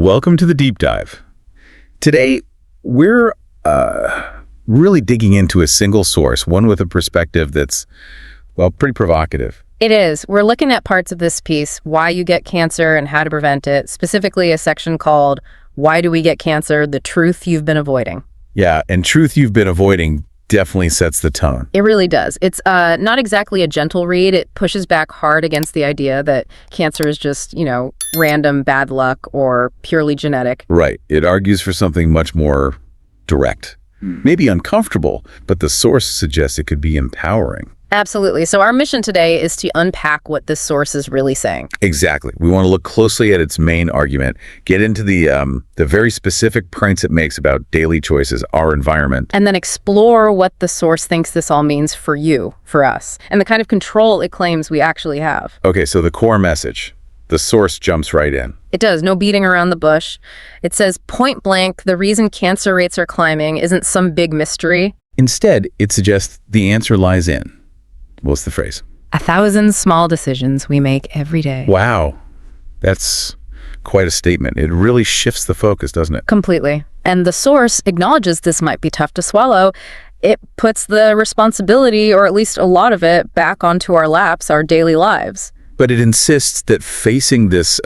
Welcome to the deep dive. Today, we're really digging into a single source, one with a perspective that's, well, pretty provocative. It is. We're looking at parts of this piece, why you get cancer and how to prevent it, specifically a section called Why Do We Get Cancer? The Truth You've Been Avoiding. Yeah, and truth you've been avoiding definitely sets the tone. It really does. It's not exactly a gentle read. It pushes back hard against the idea that cancer is just, random bad luck or purely genetic. Right. It argues for something much more direct. Maybe uncomfortable, but the source suggests it could be empowering. Absolutely. So our mission today is to unpack what this source is really saying. Exactly. We want to look closely at its main argument, get into the very specific points it makes about daily choices, our environment. And then explore what the source thinks this all means for you, for us, and the kind of control it claims we actually have. Okay, so the core message, the source jumps right in. It does. No beating around the bush. It says point blank, the reason cancer rates are climbing isn't some big mystery. Instead, it suggests the answer lies in. What's the phrase? 1,000 small decisions we make every day. Wow. That's quite a statement. It really shifts the focus, doesn't it? Completely. And the source acknowledges this might be tough to swallow. It puts the responsibility, or at least a lot of it, back onto our laps, our daily lives. But it insists that facing this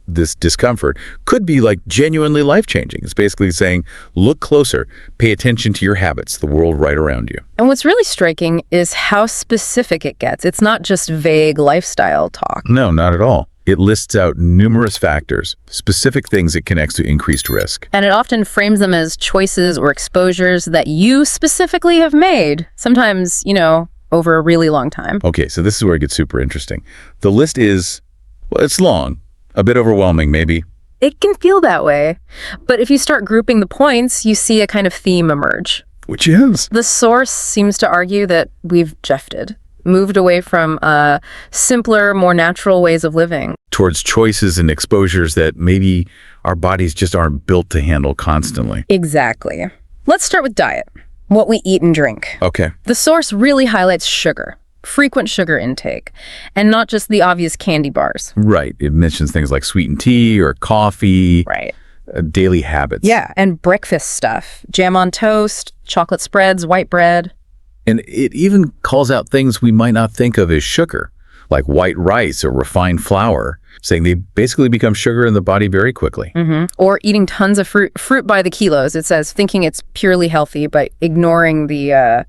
discomfort could be like genuinely life-changing. It's basically saying, look closer, pay attention to your habits, the world right around you. And what's really striking is how specific it gets. It's not just vague lifestyle talk. No, not at all. It lists out numerous factors, specific things it connects to increased risk. And it often frames them as choices or exposures that you specifically have made. Sometimes, over a really long time. Okay, so this is where it gets super interesting. The list is, well, it's long, a bit overwhelming maybe. It can feel that way. But if you start grouping the points, you see a kind of theme emerge. Which is? The source seems to argue that we've drifted, moved away from simpler, more natural ways of living. Towards choices and exposures that maybe our bodies just aren't built to handle constantly. Exactly. Let's start with diet. What we eat and drink. Okay. The source really highlights sugar, frequent sugar intake, and not just the obvious candy bars. Right. It mentions things like sweetened tea or coffee. Right. Daily habits. Yeah, and breakfast stuff. Jam on toast, chocolate spreads, white bread. And it even calls out things we might not think of as sugar, like white rice or refined flour, saying they basically become sugar in the body very quickly. Mm-hmm. Or eating tons of fruit by the kilos. It says thinking it's purely healthy, but ignoring the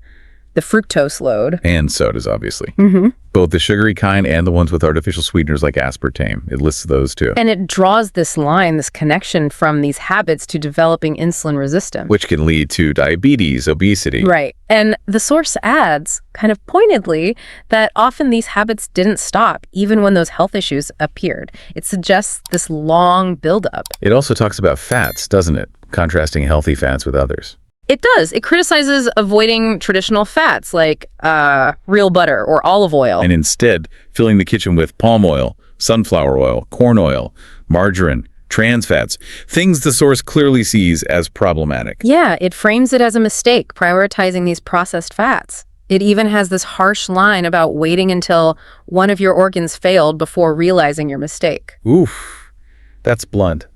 fructose load. And sodas, obviously. Mm-hmm. Both the sugary kind and the ones with artificial sweeteners like aspartame. It lists those too. And it draws this line, this connection from these habits to developing insulin resistance. Which can lead to diabetes, obesity. Right. And the source adds, kind of pointedly, that often these habits didn't stop, even when those health issues appeared. It suggests this long buildup. It also talks about fats, doesn't it? Contrasting healthy fats with others. It does. It criticizes avoiding traditional fats like real butter or olive oil. And instead, filling the kitchen with palm oil, sunflower oil, corn oil, margarine, trans fats, things the source clearly sees as problematic. Yeah, it frames it as a mistake, prioritizing these processed fats. It even has this harsh line about waiting until one of your organs failed before realizing your mistake. Oof, that's blunt.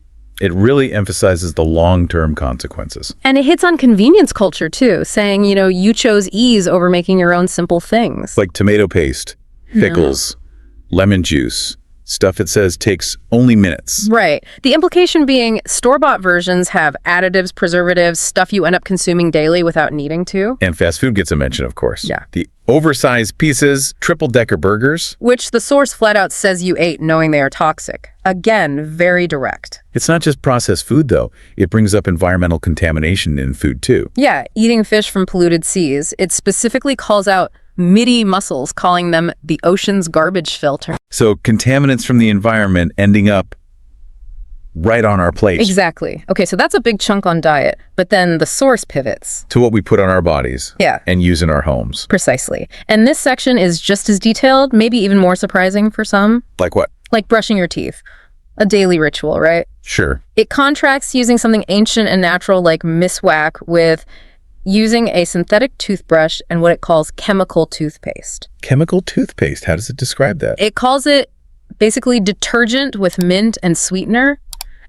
It really emphasizes the long-term consequences. And it hits on convenience culture, too, saying, you chose ease over making your own simple things. Like tomato paste, pickles, lemon juice, stuff it says takes only minutes. Right. The implication being store-bought versions have additives, preservatives, stuff you end up consuming daily without needing to. And fast food gets a mention, of course. Yeah. The oversized pizzas, triple-decker burgers. Which the source flat out says you ate knowing they are toxic. Again, very direct. It's not just processed food, though. It brings up environmental contamination in food, too. Yeah, eating fish from polluted seas. It specifically calls out middy mussels, calling them the ocean's garbage filter. So contaminants from the environment ending up right on our plate. Exactly. Okay, so that's a big chunk on diet, but then the source pivots to what we put on our bodies. Yeah. And use in our homes. Precisely. And this section is just as detailed, maybe even more surprising for some. Like what? Like brushing your teeth. A daily ritual, right? Sure. It contracts using something ancient and natural like miswak with using a synthetic toothbrush and what it calls chemical toothpaste. Chemical toothpaste? How does it describe that? It calls it basically detergent with mint and sweetener.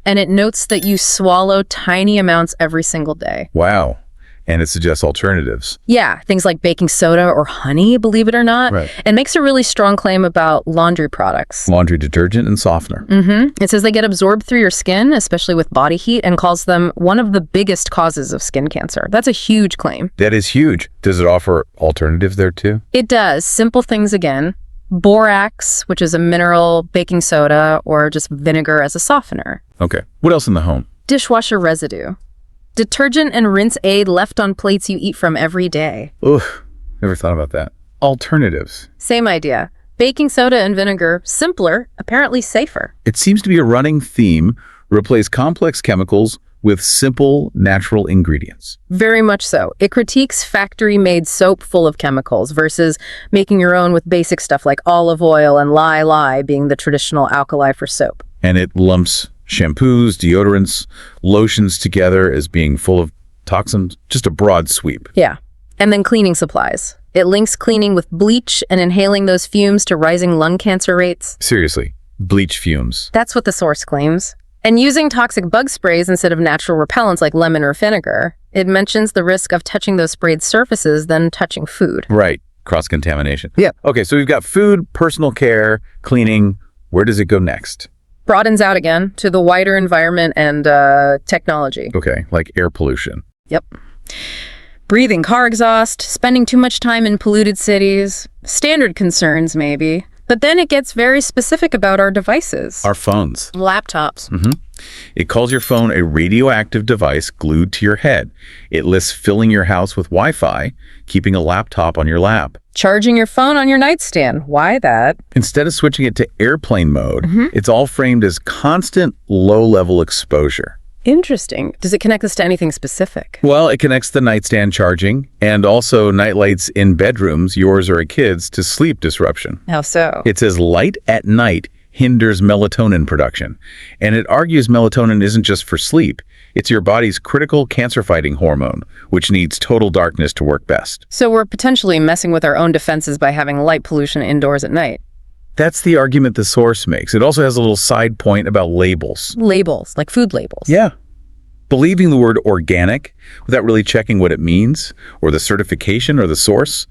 And it notes that you swallow tiny amounts every single day. Wow. And it suggests alternatives. Yeah, things like baking soda or honey, believe it or not. Right. And makes a really strong claim about laundry products. Laundry detergent and softener. It says they get absorbed through your skin, especially with body heat, and calls them one of the biggest causes of skin cancer. That's a huge claim. That is huge. Does it offer alternatives there too? It does. Simple things again. Borax, which is a mineral, baking soda, or just vinegar as a softener. Okay. What else in the home? Dishwasher residue. Detergent and rinse aid left on plates you eat from every day. Ugh, never thought about that. Alternatives. Same idea. Baking soda and vinegar, simpler, apparently safer. It seems to be a running theme. Replace complex chemicals with simple, natural ingredients. Very much so. It critiques factory-made soap full of chemicals versus making your own with basic stuff like olive oil and lye being the traditional alkali for soap. And it lumps shampoos, deodorants, lotions together as being full of toxins. Just a broad sweep. Yeah. And then cleaning supplies. It links cleaning with bleach and inhaling those fumes to rising lung cancer rates. Seriously, bleach fumes. That's what the source claims. And using toxic bug sprays instead of natural repellents like lemon or vinegar. It mentions the risk of touching those sprayed surfaces than touching food. Right. Cross-contamination. Yeah. Okay, so we've got food, personal care, cleaning. Where does it go next? Broadens out again to the wider environment and technology. Okay, like air pollution. Yep. Breathing car exhaust, spending too much time in polluted cities, standard concerns maybe. But then it gets very specific about our devices. Our phones. Laptops. It calls your phone a radioactive device glued to your head. It lists filling your house with Wi-Fi, keeping a laptop on your lap. Charging your phone on your nightstand. Why that? Instead of switching it to airplane mode, it's all framed as constant low-level exposure. Interesting. Does it connect this to anything specific? Well, it connects the nightstand charging and also nightlights in bedrooms, yours or a kid's, to sleep disruption. How so? It says light at night hinders melatonin production. And it argues melatonin isn't just for sleep. It's your body's critical cancer-fighting hormone, which needs total darkness to work best. So we're potentially messing with our own defenses by having light pollution indoors at night. That's the argument the source makes. It also has a little side point about labels. Labels, like food labels. Yeah. Believing the word organic without really checking what it means, or the certification or the source.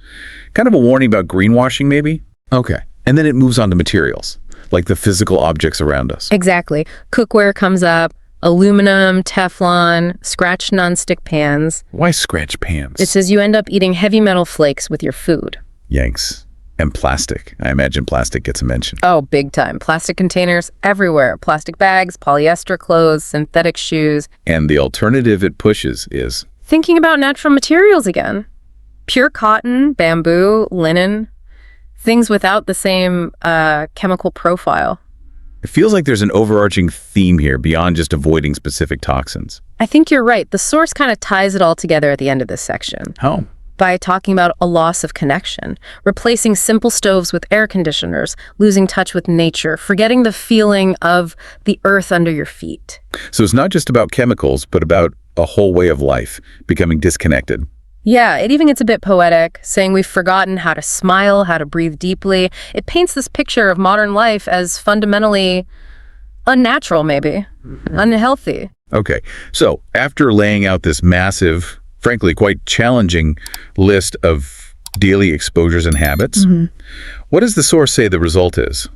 Kind of a warning about greenwashing, maybe? Okay. And then it moves on to materials, like the physical objects around us. Exactly. Cookware comes up, aluminum, Teflon, scratched nonstick pans. Why scratch pans? It says you end up eating heavy metal flakes with your food. Yanks. And plastic. I imagine plastic gets a mention. Oh, big time. Plastic containers everywhere. Plastic bags, polyester clothes, synthetic shoes. And the alternative it pushes is Thinking about natural materials again. Pure cotton, bamboo, linen. Things without the same chemical profile. it feels like there's an overarching theme here beyond just avoiding specific toxins. I think you're right. The source kind of ties it all together at the end of this section. How? By talking about a loss of connection, replacing simple stoves with air conditioners, losing touch with nature, forgetting the feeling of the earth under your feet. So it's not just about chemicals, but about a whole way of life, becoming disconnected. Yeah, it even gets a bit poetic, saying we've forgotten how to smile, how to breathe deeply. It paints this picture of modern life as fundamentally unnatural, maybe, unhealthy. Okay, so after laying out this massive, frankly, quite challenging list of daily exposures and habits, what does the source say the result is?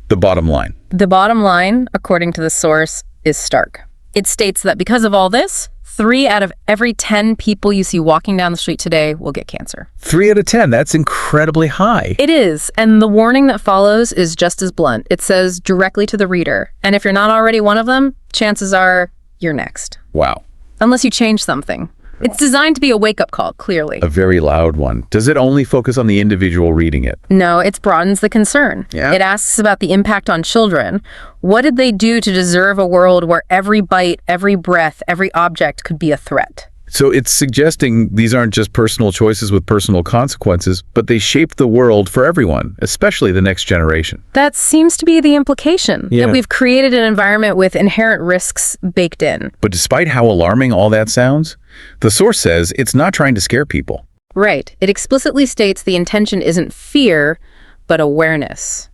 The bottom line. The bottom line, according to the source, is stark. It states that because of all this, 3 out of every 10 people you see walking down the street today will get cancer. 3 out of 10, that's incredibly high. It is, and the warning that follows is just as blunt. It says directly to the reader, and if you're not already one of them, chances are you're next. Wow. Unless you change something. It's designed to be a wake-up call, clearly. A very loud one. Does it only focus on the individual reading it? No, it broadens the concern. Yeah. It asks about the impact on children. What did they do to deserve a world where every bite, every breath, every object could be a threat? So it's suggesting these aren't just personal choices with personal consequences, but they shape the world for everyone, especially the next generation. That seems to be the implication, Yeah. that we've created an environment with inherent risks baked in. But despite how alarming all that sounds, the source says it's not trying to scare people. Right. It explicitly states the intention isn't fear, but awareness.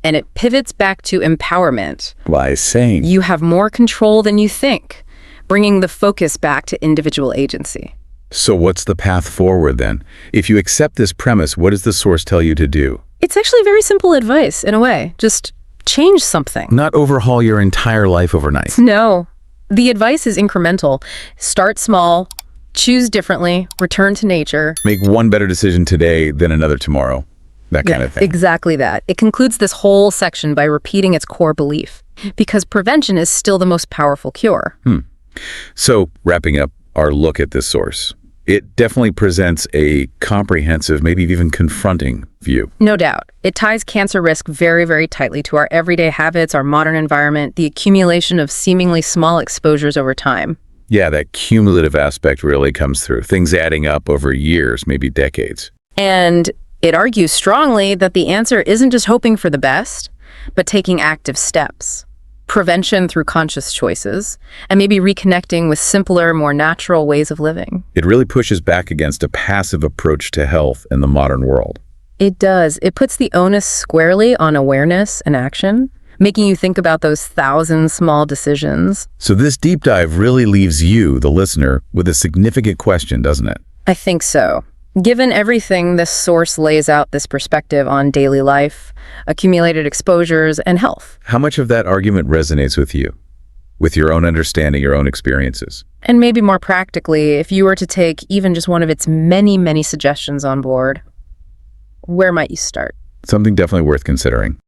And it pivots back to empowerment. By saying, You have more control than you think, bringing the focus back to individual agency. so what's the path forward then? If you accept this premise, what does the source tell you to do? It's actually very simple advice, in a way. Just change something. Not overhaul your entire life overnight. No. The advice is incremental. Start small, choose differently, return to nature. Make one better decision today than another tomorrow. That kind of thing. Exactly that. It concludes this whole section by repeating its core belief, because prevention is still the most powerful cure. So, wrapping up our look at this source, it definitely presents a comprehensive, maybe even confronting view. No doubt. It ties cancer risk very, very tightly to our everyday habits, our modern environment, the accumulation of seemingly small exposures over time. Yeah, that cumulative aspect really comes through. Things adding up over years, maybe decades. And it argues strongly that the answer isn't just hoping for the best, but taking active steps. Prevention through conscious choices, and maybe reconnecting with simpler, more natural ways of living. It really pushes back against a passive approach to health in the modern world. It does. It puts the onus squarely on awareness and action, making you think about those 1,000 small decisions. So this deep dive really leaves you, the listener, with a significant question, doesn't it? I think so. Given everything this source lays out this perspective on daily life, accumulated exposures, and health. How much of that argument resonates with you, with your own understanding, your own experiences? And maybe more practically, if you were to take even just one of its many, many suggestions on board, where might you start? Something definitely worth considering.